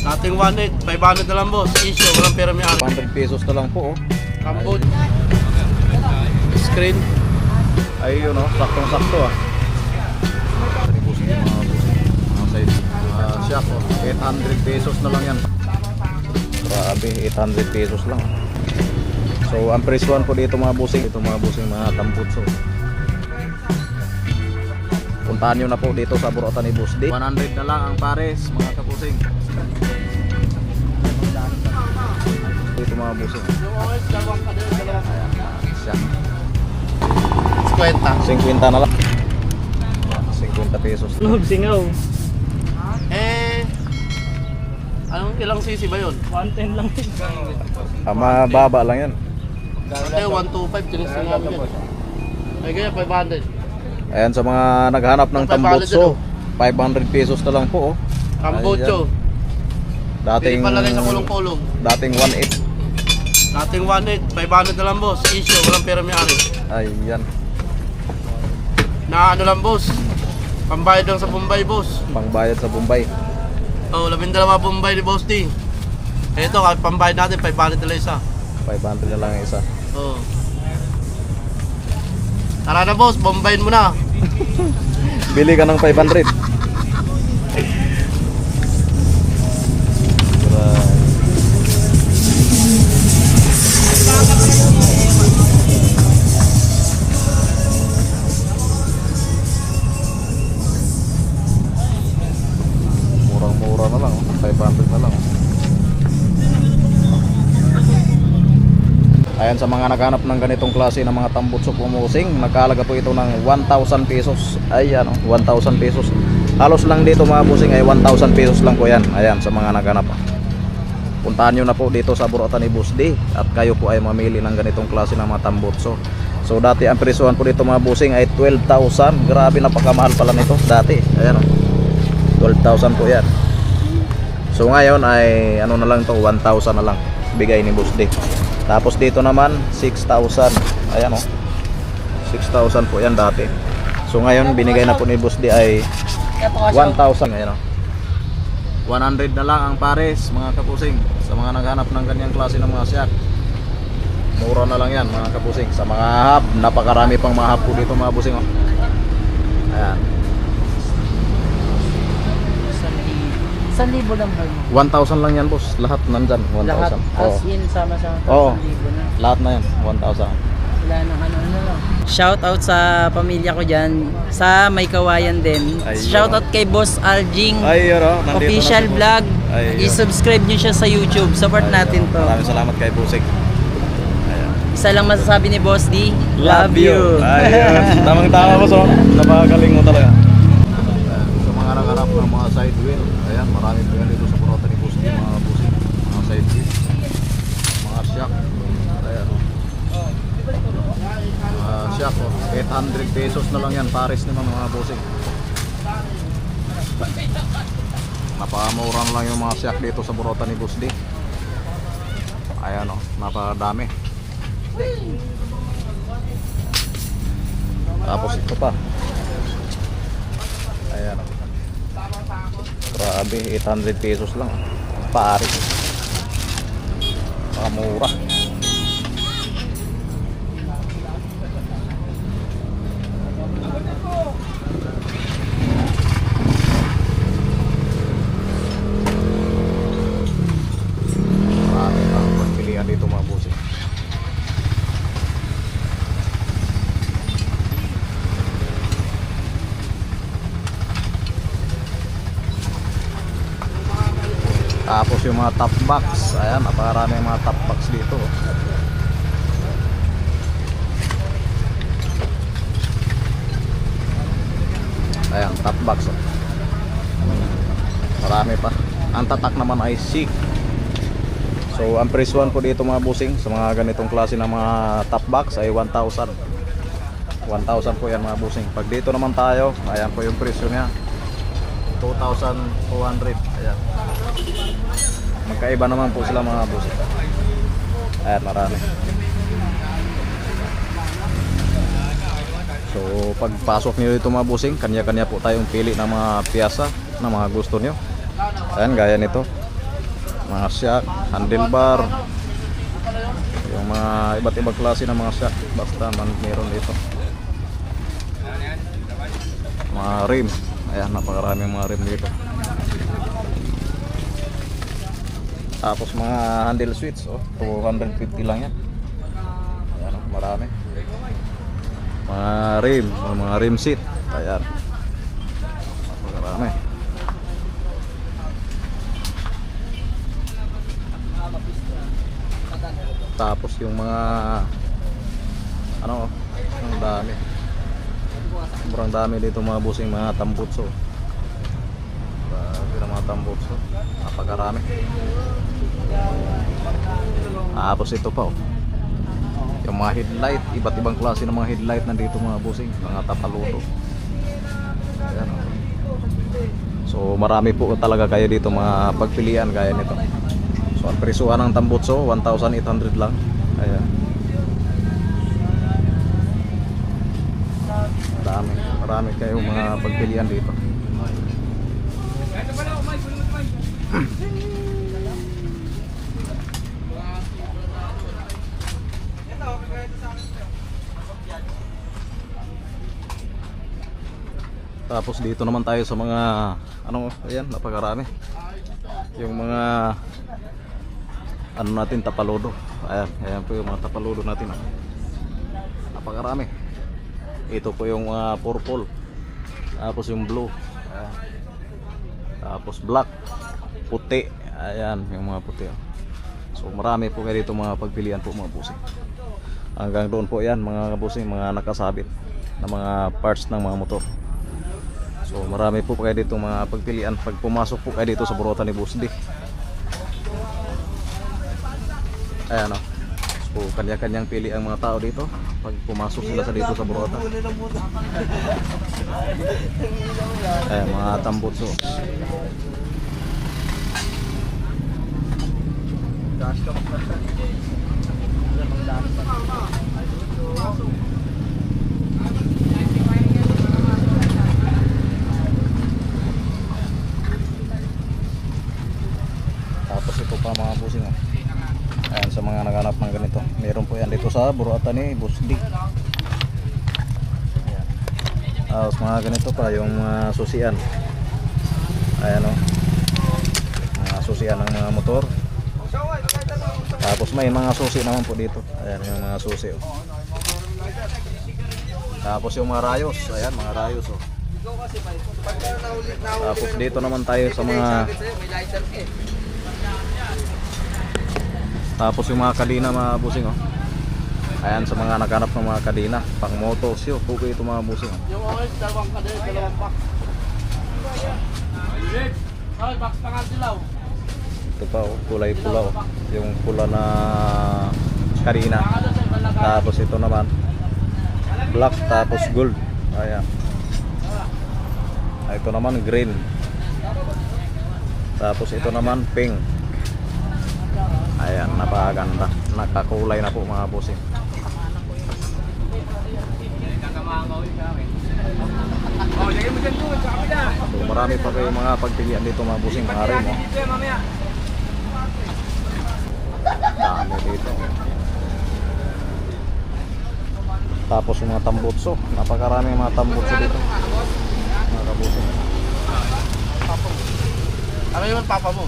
Dating 1.8, 500 na lang boss. Issue, walang pera may ari. 100 pesos na lang po, oh. Cambodia. Screen. Ay, yun, oh. Saktong-sakto, ah. Mga side. Siya po, 800 pesos na lang yan. Grabe, 800 pesos lang. So, ang presyon po dito mga busing. Ito mga busing, mga tambutso. Puntahan nyo na po dito sa Burautan ni Boss D. 100 na lang ang pares, mga kapusing. Dito mga busing. Siya. 50 na lang. 50 pesos. Loob singaw. Anong ilang cc ba yun? 110 lang. Mababa lang yan. Ate, 125, tinising namin yan. Ay kaya 500. Ayan, sa mga naghanap ng tambutso, 500 pesos na lang po, oh. Cambodia. Dating Pili palagay sa kulong-kulong. dating 1.8. Dating 1.8, 500 na lang boss. Issue, walang pera may ari. Ayan, Na ano lang boss. Pambayad lang sa Bombay boss. pangbayad sa Bombay. Oh, 12 Bombay ni Boss D. Ito, pambayad natin 500 na lang isa. 500 na lang ang isa. Oh. Tara na boss, bombayin mo na. Bili ka ng 500. Murang-mura na lang, 500 na lang. Ayan, sa mga naghanap ng ganitong klase ng mga tambutso pumusing, nagkalaga po ito ng 1,000 pesos. Ayan, 1,000 pesos. Halos lang dito mga busing ay 1,000 pesos lang po yan. Ayan, sa mga naghanap. Puntahan nyo na po dito sa Burautan ni Boss D at kayo po ay mamili ng ganitong klase ng mga tambutso. So dati ang presyohan po dito mga busing ay 12,000. Grabe, napakamahal pala nito dati. Ayan, 12,000 po yan. So ngayon ay ano na lang to, 1,000 na lang bigay ni Boss D. Tapos dito naman 6,000. Ayan, oh, 6,000 po yan dati. So ngayon binigay na po ni Boss D ay 1,000. Ayan, oh, 100 na lang ang pares mga kapusing. Sa mga naghanap ng ganyang klase ng mga siyak, mura na lang yan mga kapusing. Sa mga hub, napakarami pang mga hub po dito mga busing, oh. Ayan, 1,000 lang ba yun? 1,000 lang yan boss. Lahat nandyan 1,000. Lahat Oo. as in sama-sama Oo. 1,000 na. Lahat na yan 1,000. Wala nang ano lang. Shout out sa pamilya ko dyan sa May Kawayan din. Ayun. Shout out kay Boss Aljing. Ay, yun, oh, nandito Official na si Boss. vlog. Ayun. I-subscribe nyo siya sa YouTube. Support Ayun, natin to. Maraming salamat kay Busing. Ayan. Isa lang masasabi ni Boss D. Love you. Ayun. Tamang tama boss, oh. Napakagaling mo talaga. Ayan. Sa mga naghanap ng mga side wheel, ayan, marami po yan dito sa Burautan ni Boss D, mga busing, mga side wheel, mga shock. Ayan, oh. Shock, oh. 800 pesos na lang yan, pares naman mga busing. Napakamura na lang yung mga shock dito sa Burautan ni Boss D. Ayan, oh, napakadami. Tapos ito pa. Ayan, oh. Grabe, 800 pesos lang. Pare. Mura. Marami pang pagpilian dito mga busing. Tapos yung mga top box, ayan, napakarami yung mga top box dito. Ayan, top box, oh. Marami pa. Ang tatak naman ay SIG. So ang presyon po dito mga busing sa mga ganitong klase ng mga top box ay 1,000. 1,000 po yan mga busing. Pag dito naman tayo, ayan po yung presyo niya, 2,200. Ayan, magkaiba naman po sila mga busing. Ayan, marami. So pagpasok niyo dito mga busing, kanya-kanya po tayong pili ng mga piyasa na mga gusto nyo. Ayan, gaya nito, mga shock, handlebar, yung mga iba't ibang klase ng mga shock, basta meron dito. Mga rim, ayan, napakaraming mga rim dito. Tapos mga handle switch, 250 lang yan. Ayan, marami. Mga rim seat, ayan, marami. Tapos yung mga ang dami. Sobrang dami dito mga busing, mga tambutso. Grabe na mga tambutso. Napakarami. Tapos ito pa yung mga headlight, iba't ibang klase ng mga headlight nandito mga busing, mga tapaludo. Ayan, so marami po talaga kayo dito mga pagpilian gaya nito. So ang presyuhan ng tambutso 1,800 lang. Ayan. Marami kayong mga pagpilian dito. Tapos dito naman tayo sa mga ayan, napakarami. Yung mga natin, tapaludo. Ayan po yung mga tapaludo natin. Napakarami. Ito po yung purple. Tapos yung blue. Ayan. Tapos black, puti. Ayan, yung mga puti. So marami po kayo dito mga pagpilian po mga busing. Hanggang doon po yan mga busing, mga nakasabit na mga parts ng mga motor. So marami po kayo dito mga pagpilian pag pumasok po kayo dito sa Burutan ni Boss D. Ayan So kanya-kanyang pili ang mga tao dito pag pumasok sila sa dito sa Burutan. Ayan, mga tambutso. Tapos ito pa mga busing. Ayan, sa mga naghanap ng ganito, meron po yan dito sa Burutan ni Boss D. Ayan. Tapos mga ganito pa yung mga susian. Ayan mga susian ng mga motor. Tapos may mga susi naman po dito. Ayan yung mga susi. Tapos yung mga rayos. Ayan, mga rayos. Tapos dito naman tayo sa mga Tapos yung mga kadina mga busing Ayan, sa mga naghanap ng mga kadina pang moto show po ito mga busing Yung dalawang kadena, dalawang pack. Ay, box pangal dilaw. Ito pa kulay pula yung pula na kadina. Tapos ito naman black, tapos gold. Ayan. Ito naman green. Tapos ito naman pink. Ayan, napakaganda. Nakakulay na po mga busing. So marami pa kayong mga pagpilian dito mga busing, mga rin dami dito. Tapos yung mga tambutso, napakaraming mga tambutso dito mga kabusing. Ano yung papa mo?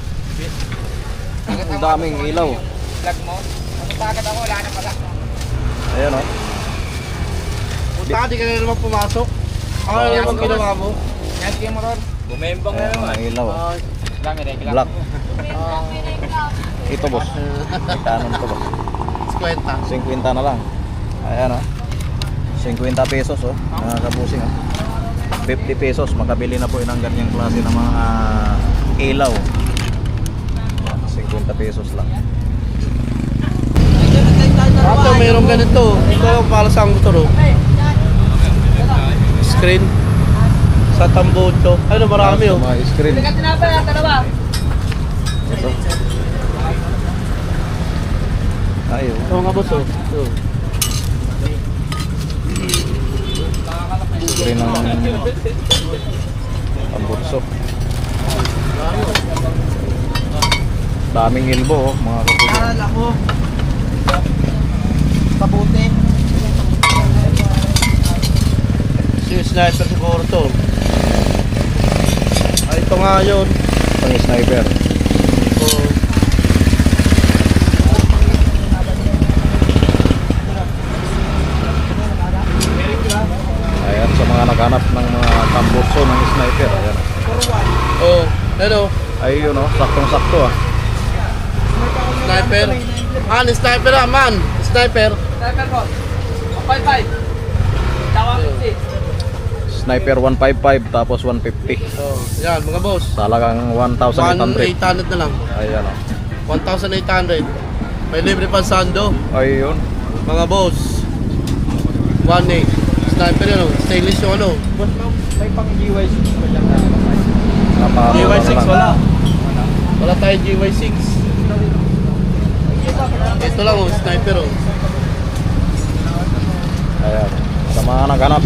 Ang daming ilaw. Vlog mo? Magpagad ako, wala na pala. Ayan Punta ka, di ka na naman pumasok. Ano naman ginawa mo? Yan, game mo ron. Bumembang na Ayan, naman. mga ilaw. Lang, irek lang. Black. Ito boss. Magkano nito boss? 50. 50 na lang. Ayan 50 pesos mga kabusing 50 pesos makabili na po ng ganyang klase ng mga ilaw. 50 pesos lang. Ito, mayroong ganito. Ito para sa motor. Screen. Sa tambucho. Ano, marami Sa mga screen. Ito. Ayun. Ito nga boss Ito. Screen ng tambutso. Daming elbow, mga kapusing. Ako. Pabuti. Si sniper siguro to. Ay, ito nga yun. Pang sniper. Oh. Ayan, sa mga naghanap ng mga tambutso ng sniper. Ayan. Oh, hello. Ay, yun oh, saktong-sakto ah. Sniper. Ah, sniper ah, man. Sniper. Sniper boss. 5-5. Tawag 6. Sniper 155 tapos 150. Oh, yan mga boss. Talagang 1,800. 1,800 na lang. Ayan oh. 1,800. May libre pa sando. Ay, yun. Mga boss. 1.8. Sniper yun, oh. Stainless yung ano. May pang GY6 pa dyan. GY6 wala. Wala tayo GY6. Ito lang oh, sniper oh. Ayan. Sa mga naghanap,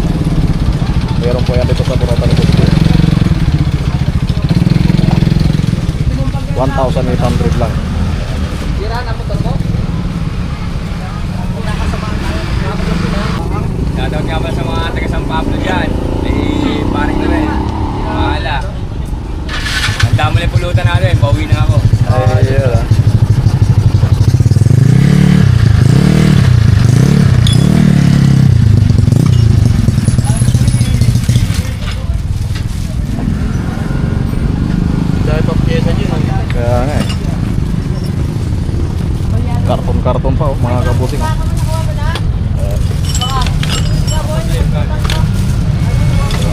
meron po yan dito sa Burota ni Gusto. 1,800 lang. Sira na motor mo? Shoutout nga ba sa mga taga San Pablo dyan. Eh, paring na rin. Mahala. Ang dami na pulutan natin. Bawi na ako. Ay, yeah. Dahil pa pyesa dyan oh. Kaya nga eh. Karton-karton pa oh, mga kabusing. Ayan.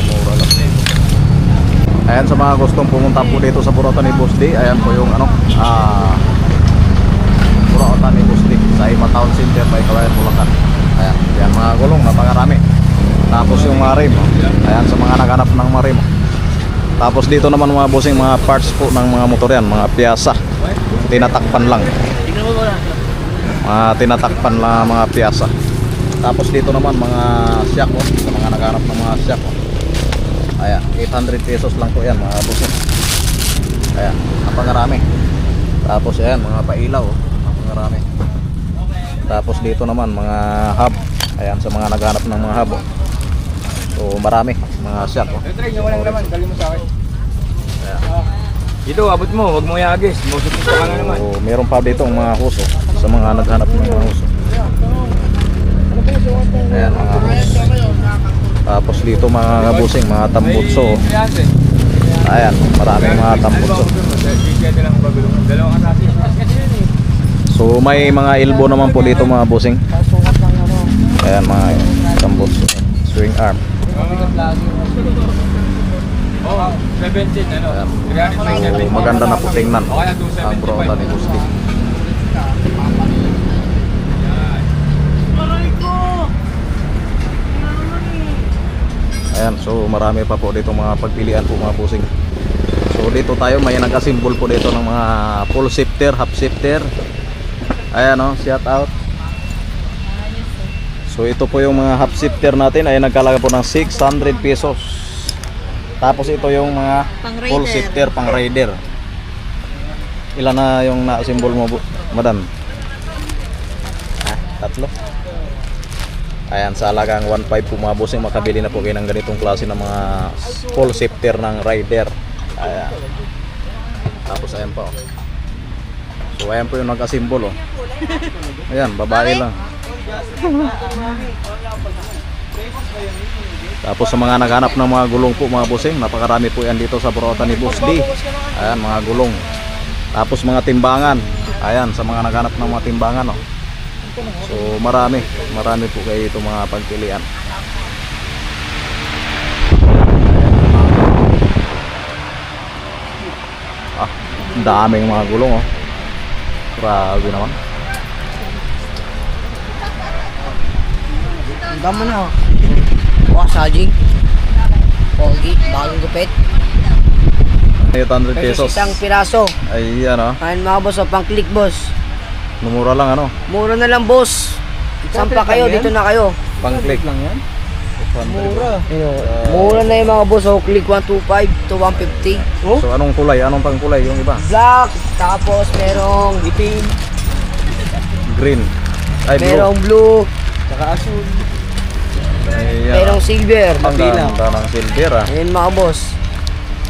Mura lang. Ayan, sa mga gustong pumunta po dito sa Burota ni Boss D, ayan po yung ano, Burota ni Boss D sa Ima Town Center, by Kawayan, Bulacan. Ayan, yan mga gulong, napakarami. Tapos yung mga rim, ayan sa mga naghanap ng mga rim. Tapos dito naman mga bossing, mga parts po ng mga motor yan, mga piyasa. Tinatakpan lang. Mga tinatakpan lang mga piyasa. Tapos dito naman mga shock oh, sa mga naghanap ng mga shock oh. Ayan, 800 pesos lang po yan mga bossing. Ayan, napakarami. Tapos ayan, mga pailaw oh, napakarami. Tapos dito naman mga hub. Ayan, sa mga naghanap ng mga hub oh. So marami, mga shock oh. Try nyo walang laman. Dali mo sa akin. Ayan. Dito, abot mo. Huwag mo iagis. Musok ka na naman. So meron pa dito mga huso sa mga naghanap ng mga huso. Ayan, mga huso. Tapos dito mga kabusing, mga tambutso oh. Ayan, maraming mga tambutso. So may mga elbow naman po dito mga busing. Ayan, mga tambutso, swing arm. Oh, 17 ano? Ayan. So maganda na po tingnan ang Burota ni Boss D. Ayan, so marami pa po dito mga pagpilian po mga busing. So dito tayo, may nag-assemble po dito ng mga full shifter, half shifter. Ayan oh, shout out. So ito po yung mga half shifter natin, ay nagkalaga po ng 600 pesos. Tapos ito yung mga full shifter pang rider. Ilan na yung na-assemble mo, madam? Tatlo. Ayan, sa halagang 1.5 po mga bossing, makabili na po kayo ng ganitong klase ng mga full shifter ng rider. Ayan. Tapos ayan pa oh. So ayan po yung nag-assemble oh. Ayan, babae lang. Tapos sa mga naghanap ng mga gulong po mga bossing, napakarami po yan dito sa Burota ni Boss D. Ayan, mga gulong. Tapos mga timbangan. Ayan, sa mga naghanap ng mga timbangan oh. So marami po kayo ito mga pagpilian. Ang daming mga gulong oh. Grabe naman. Ang dami na oh. Saging. Pogi, bagong gupit. 800 pesos. Isang piraso. Ay ano, Kain mga boss, oh, pang click boss. mura lang ano. Mura na lang boss. Saan pa kayo? Dito na kayo. Pang click lang yan. Mura. Mura na yung mga boss. Oh, click 125 to 150. So anong kulay? Anong pang kulay yung iba? Black. Tapos merong itim. Green. Ay, blue. Merong blue. Ayan. Merong silver. Ang ganda ng silver ah. Ayun mga boss.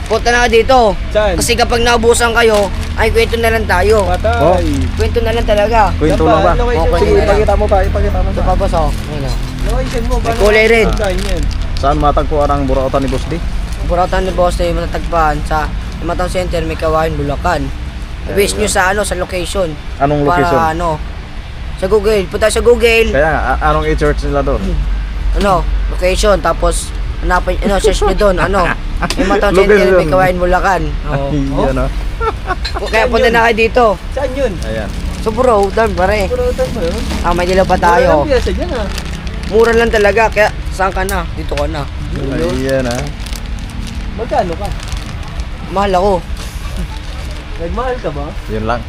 Punta na ka dito. Kasi kapag naubusan kayo, ay kwento na lang tayo. Oh, Kwento na lang talaga. kwento lang ba? Okay, Sige, na lang. ipakita mo pa, ipakita mo Ito pa. pa boss oh. Ayun oh. May kulay red. Saan matagpuan ang burautan ni Boss D? Burautan ni boss na yung matatagpuan sa Matang Center, may Kawayan, Bulacan. I-base nyo sa sa location. Anong location? Para sa Google. Punta sa Google. Kaya nga, anong i-search nila doon? Location. Tapos hanapin, search nyo doon. Yung Matang Center, may Location. Kawayan, Bulacan. Oo. Ayan ah. Kaya punta na kayo dito. Saan yun? Ayan. So bro, dam pare. Purutan mo yun? May dilaw pa tayo. Walang piyasa dyan ah. Mura lang talaga. Kaya saan ka na? Dito ka na. Ayan ah. Magkano ka? Mahal ako. Nagmahal ka ba? Yun lang.